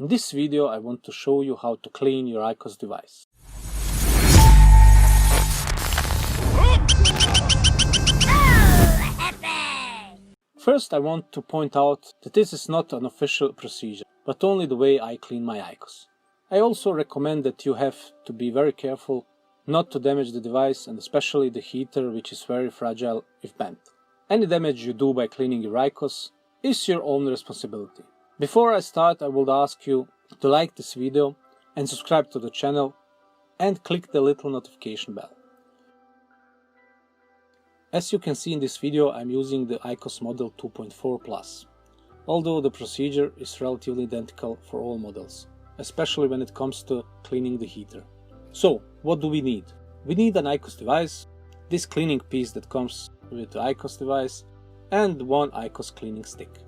In this video I want to show you how to clean your IQOS device. First I want to point out that this is not an official procedure, but only the way I clean my IQOS. I also recommend that you have to be very careful not to damage the device, and especially the heater, which is very fragile if bent. Any damage you do by cleaning your IQOS is your own responsibility. Before I start, I would ask you to like this video and subscribe to the channel and click the little notification bell. As you can see in this video, I'm using the IQOS model 2.4 Plus, although the procedure is relatively identical for all models, especially when it comes to cleaning the heater. So, what do we need? We need an IQOS device, this cleaning piece that comes with the IQOS device, and one IQOS cleaning stick.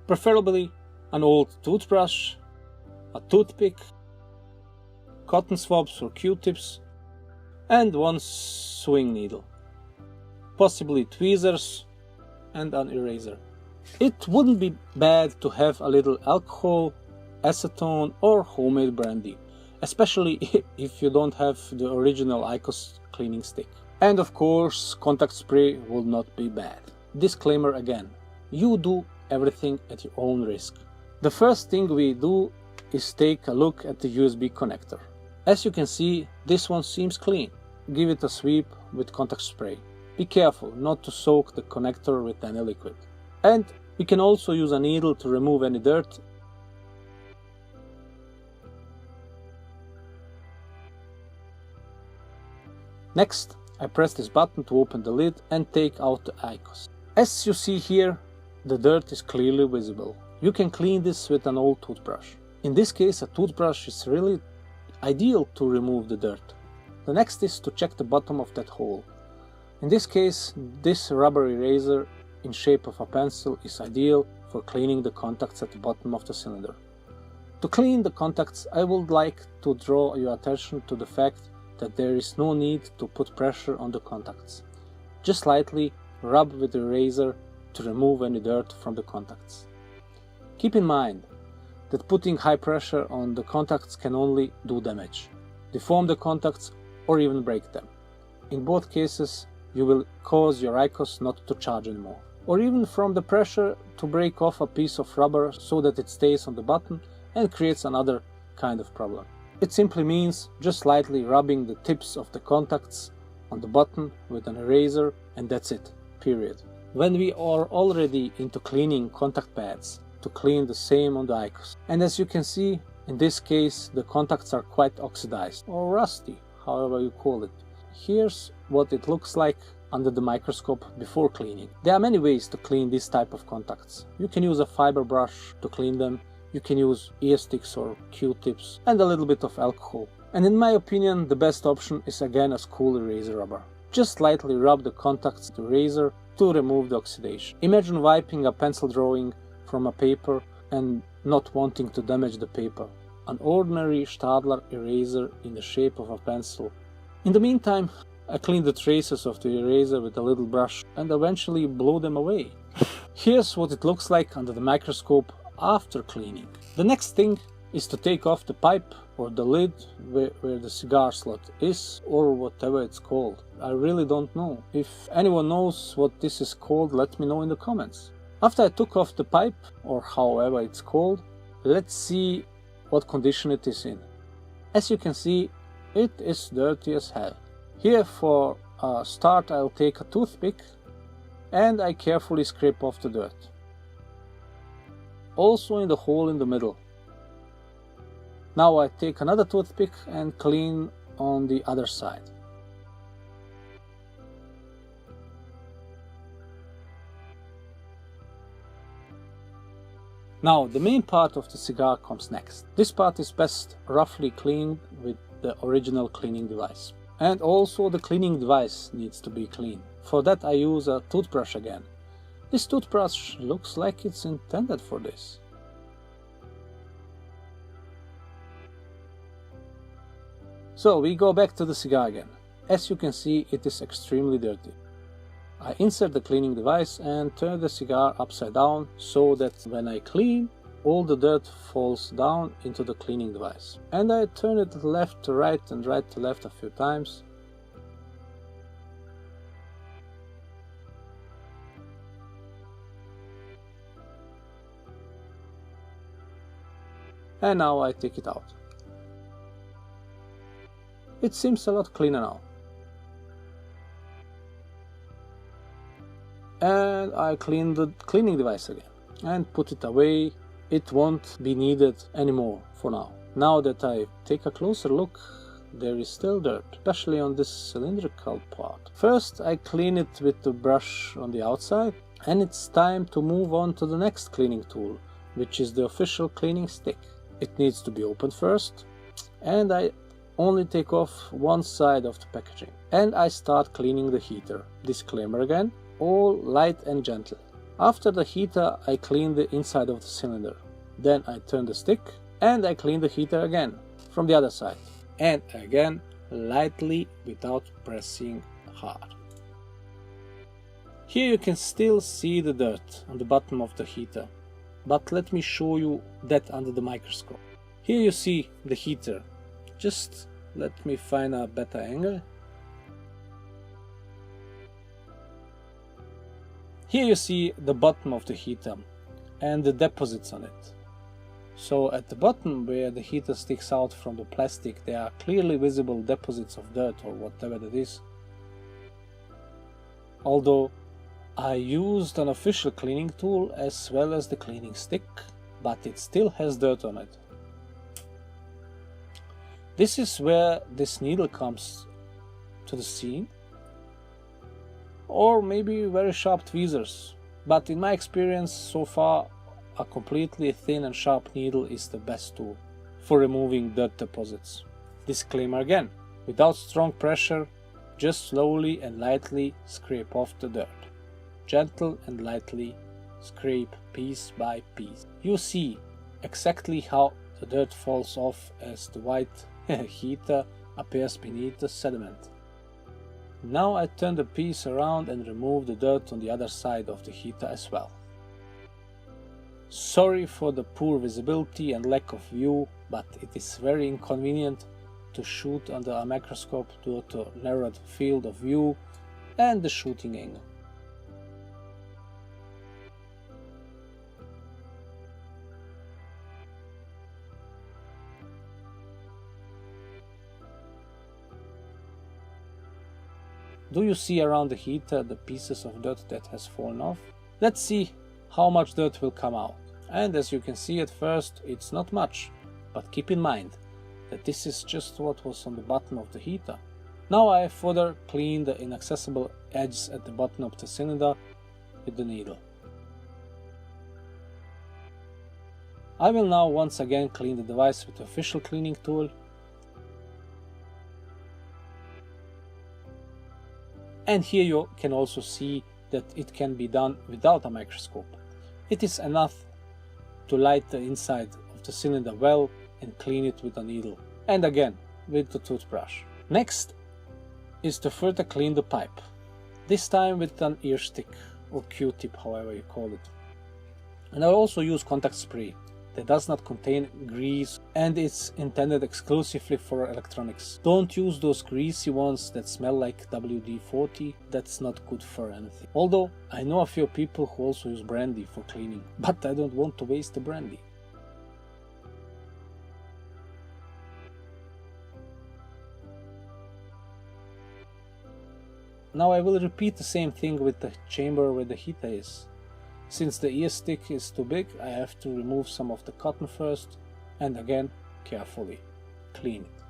Preferably an old toothbrush, a toothpick, cotton swabs or Q-tips, and one sewing needle. Possibly tweezers and an eraser. It wouldn't be bad to have a little alcohol, acetone or homemade brandy, especially if you don't have the original IQOS cleaning stick. And of course, contact spray will not be bad. Disclaimer again, you do everything at your own risk. The first thing we do is take a look at the USB connector. As you can see, this one seems clean. Give it a sweep with contact spray. Be careful not to soak the connector with any liquid. And we can also use a needle to remove any dirt. Next, I press this button to open the lid and take out the IQOS. As you see here, the dirt is clearly visible. You can clean this with an old toothbrush. In this case, a toothbrush is really ideal to remove the dirt. The next is to check the bottom of that hole. In this case, this rubber eraser in shape of a pencil is ideal for cleaning the contacts at the bottom of the cylinder. To clean the contacts, I would like to draw your attention to the fact that there is no need to put pressure on the contacts. Just lightly rub with the eraser to remove any dirt from the contacts. Keep in mind that putting high pressure on the contacts can only do damage, deform the contacts or even break them. In both cases, you will cause your IQOS not to charge anymore, or even from the pressure to break off a piece of rubber so that it stays on the button and creates another kind of problem. It simply means just lightly rubbing the tips of the contacts on the button with an eraser, and that's it, period. When we are already into cleaning contact pads, to clean the same on the IQOS. And as you can see, in this case the contacts are quite oxidized or rusty, however you call it. Here's what it looks like under the microscope before cleaning. There are many ways to clean this type of contacts. You can use a fiber brush to clean them, you can use ear sticks or Q-tips and a little bit of alcohol. And in my opinion, the best option is again a school eraser rubber. Just lightly rub the contacts with the razor to remove the oxidation. Imagine wiping a pencil drawing from a paper and not wanting to damage the paper. An ordinary Stadler eraser in the shape of a pencil. In the meantime, I clean the traces of the eraser with a little brush and eventually blow them away. Here's what it looks like under the microscope after cleaning. The next thing is to take off the pipe or the lid where the cigar slot is, or whatever it's called. I really don't know. If anyone knows what this is called, let me know in the comments. After I took off the pipe, or however it's called, let's see what condition it is in. As you can see, it is dirty as hell. Here for a start I'll take a toothpick and I carefully scrape off the dirt. Also in the hole in the middle. Now I take another toothpick and clean on the other side. Now the main part of the cigar comes next. This part is best roughly cleaned with the original cleaning device. And also the cleaning device needs to be clean. For that I use a toothbrush again. This toothbrush looks like it's intended for this. So we go back to the cigar again. As you can see, it is extremely dirty. I insert the cleaning device and turn the cigar upside down so that when I clean, all the dirt falls down into the cleaning device. And I turn it left to right and right to left a few times. And now I take it out. It seems a lot cleaner now. And I clean the cleaning device again and put it away. It won't be needed anymore for now. Now that I take a closer look, there is still dirt, especially on this cylindrical part. First I clean it with the brush on the outside, and it's time to move on to the next cleaning tool, which is the official cleaning stick. It needs to be opened first, and I only take off one side of the packaging. And I start cleaning the heater. Disclaimer again, all light and gentle. After the heater, I clean the inside of the cylinder. Then I turn the stick and I clean the heater again from the other side. And again, lightly without pressing hard. Here you can still see the dirt on the bottom of the heater. But let me show you that under the microscope. Here you see the heater. Just let me find a better angle. Here you see the bottom of the heater and the deposits on it. So at the bottom where the heater sticks out from the plastic, there are clearly visible deposits of dirt or whatever that is. Although I used an official cleaning tool as well as the cleaning stick, but it still has dirt on it. This is where this needle comes to the scene, or maybe very sharp tweezers, but in my experience so far, a completely thin and sharp needle is the best tool for removing dirt deposits. Disclaimer again, without strong pressure, just slowly and lightly scrape off the dirt. Gentle and lightly scrape piece by piece. You see exactly how the dirt falls off as the white heater appears beneath the sediment. Now I turn the piece around and remove the dirt on the other side of the heater as well. Sorry for the poor visibility and lack of view, but it is very inconvenient to shoot under a microscope due to narrowed field of view and the shooting angle. Do you see around the heater the pieces of dirt that has fallen off? Let's see how much dirt will come out. And as you can see at first, it's not much, but keep in mind that this is just what was on the bottom of the heater. Now I further clean the inaccessible edges at the bottom of the cylinder with the needle. I will now once again clean the device with the official cleaning tool. And here you can also see that it can be done without a microscope. It is enough to light the inside of the cylinder well and clean it with a needle, and again with the toothbrush. Next is to further clean the pipe, this time with an ear stick or Q-tip, however you call it. And I also use contact spray that does not contain grease and it's intended exclusively for electronics. Don't use those greasy ones that smell like WD-40, that's not good for anything. Although I know a few people who also use brandy for cleaning, but I don't want to waste the brandy. Now I will repeat the same thing with the chamber where the heater is. Since the ear stick is too big, I have to remove some of the cotton first and again carefully clean it.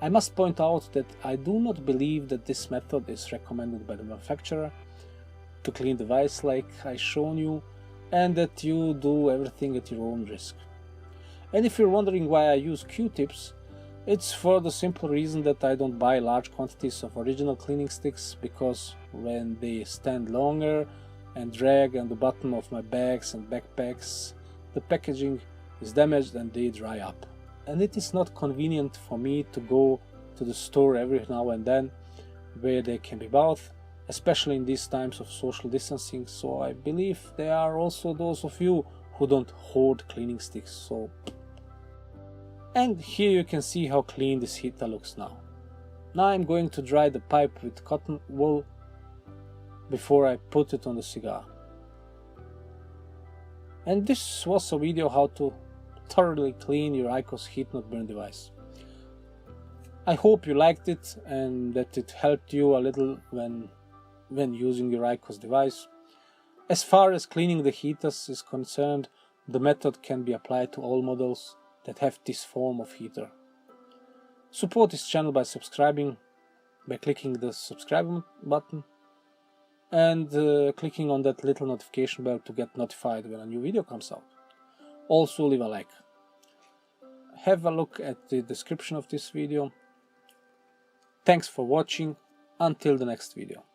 I must point out that I do not believe that this method is recommended by the manufacturer to clean the device like I shown you, and that you do everything at your own risk. And if you're wondering why I use Q-tips, it's for the simple reason that I don't buy large quantities of original cleaning sticks, because when they stand longer and drag on the bottom of my bags and backpacks, the packaging is damaged and they dry up. And it is not convenient for me to go to the store every now and then where they can be bought, especially in these times of social distancing. So I believe there are also those of you who don't hoard cleaning sticks. So, and here you can see how clean this heater looks now. Now I'm going to dry the pipe with cotton wool before I put it on the cigar. And this was a video how to thoroughly clean your IQOS heat-not-burn device. I hope you liked it and that it helped you a little when using your IQOS device. As far as cleaning the heaters is concerned, the method can be applied to all models that have this form of heater. Support this channel by subscribing, by clicking the subscribe button and clicking on that little notification bell to get notified when a new video comes out. Also leave a like. Have a look at the description of this video. Thanks for watching. Until the next video.